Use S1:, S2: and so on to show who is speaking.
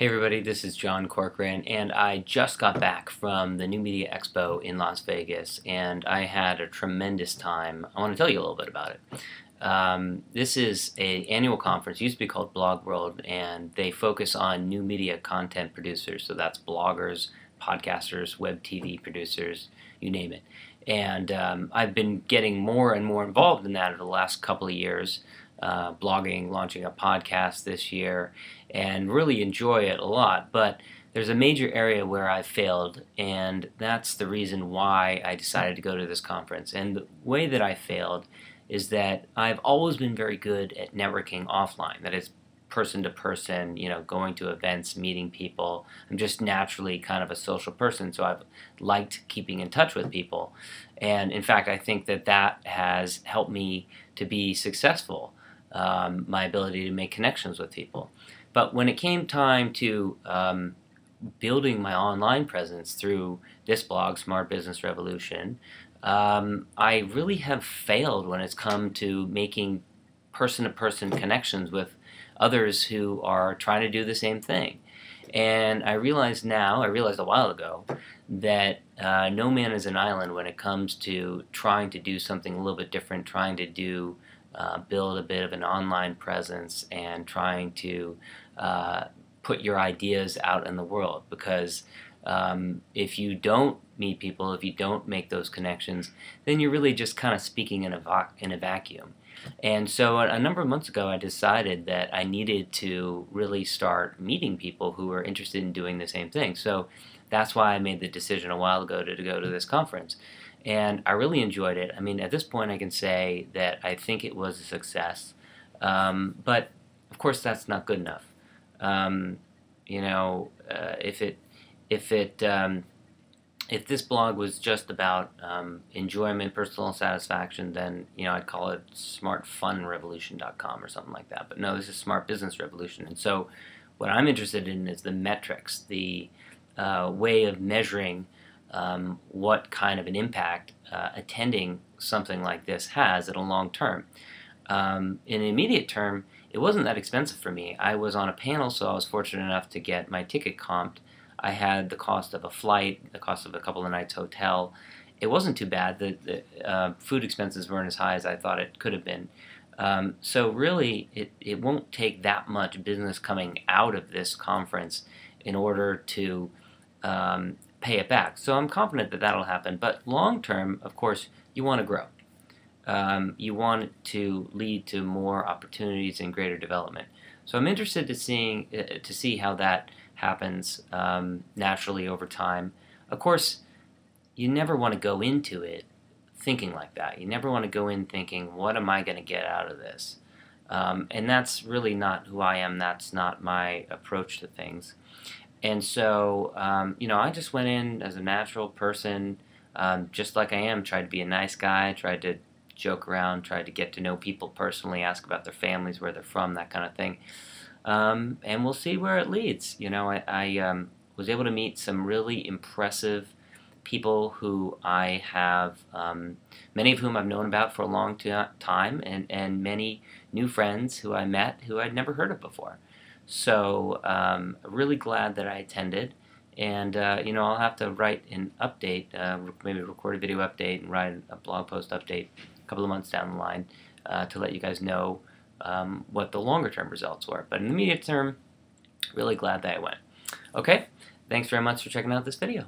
S1: Hey everybody, this is John Corcoran, and I just got back from the New Media Expo in Las Vegas, and I had a tremendous time. I want to tell you a little bit about it. This is an annual conference, used to be called Blog World, and they focus on new media content producers, so that's bloggers, podcasters, web TV producers, you name it. And I've been getting more and more involved in that over the last couple of years. Blogging, launching a podcast this year, and really enjoy it a lot. But there's a major area where I failed, and that's the reason why I decided to go to this conference. And the way that I failed is that I've always been very good at networking offline. That is, person to person, going to events, meeting people. I'm just naturally kind of a social person, so I've liked keeping in touch with people. And in fact, I think that that has helped me to be successful. My ability to make connections with people. But when it came time to building my online presence through this blog, Smart Business Revolution, I really have failed when it's come to making person-to-person connections with others who are trying to do the same thing. And I realized a while ago, that no man is an island when it comes to trying to do something a little bit different, trying to build a bit of an online presence and trying to put your ideas out in the world. Because if you don't meet people, if you don't make those connections, then you're really just kind of speaking in a vacuum. And so a number of months ago, I decided that I needed to really start meeting people who were interested in doing the same thing. So that's why I made the decision a while ago to go to this conference. And I really enjoyed it. I mean, at this point I can say that I think it was a success. But of course that's not good enough. If this blog was just about enjoyment, personal satisfaction, then I'd call it smartfunrevolution.com or something like that. But no, this is Smart Business Revolution. And so what I'm interested in is the metrics, the way of measuring what kind of an impact attending something like this has in a long term. In an immediate term, it wasn't that expensive for me. I was on a panel, so I was fortunate enough to get my ticket comped. I had the cost of a flight, the cost of a couple of nights hotel. It wasn't too bad. The food expenses weren't as high as I thought it could have been. So really, it won't take that much business coming out of this conference in order to pay it back. So I'm confident that that'll happen. But long term, of course, you want to grow. You want it to lead to more opportunities and greater development. So I'm interested to see how that happens naturally over time. Of course, you never want to go into it thinking like that. You never want to go in thinking, what am I going to get out of this? And that's really not who I am. That's not my approach to things. And so, I just went in as a natural person, just like I am, tried to be a nice guy, tried to joke around, tried to get to know people personally, ask about their families, where they're from, that kind of thing. And we'll see where it leads. I was able to meet some really impressive people who I have, many of whom I've known about for a long time, and many new friends who I met who I'd never heard of before. So really glad that I attended, and I'll have to write an update, maybe record a video update and write a blog post update a couple of months down the line to let you guys know what the longer term results were. But in the immediate term, really glad that I went. Okay, thanks very much for checking out this video.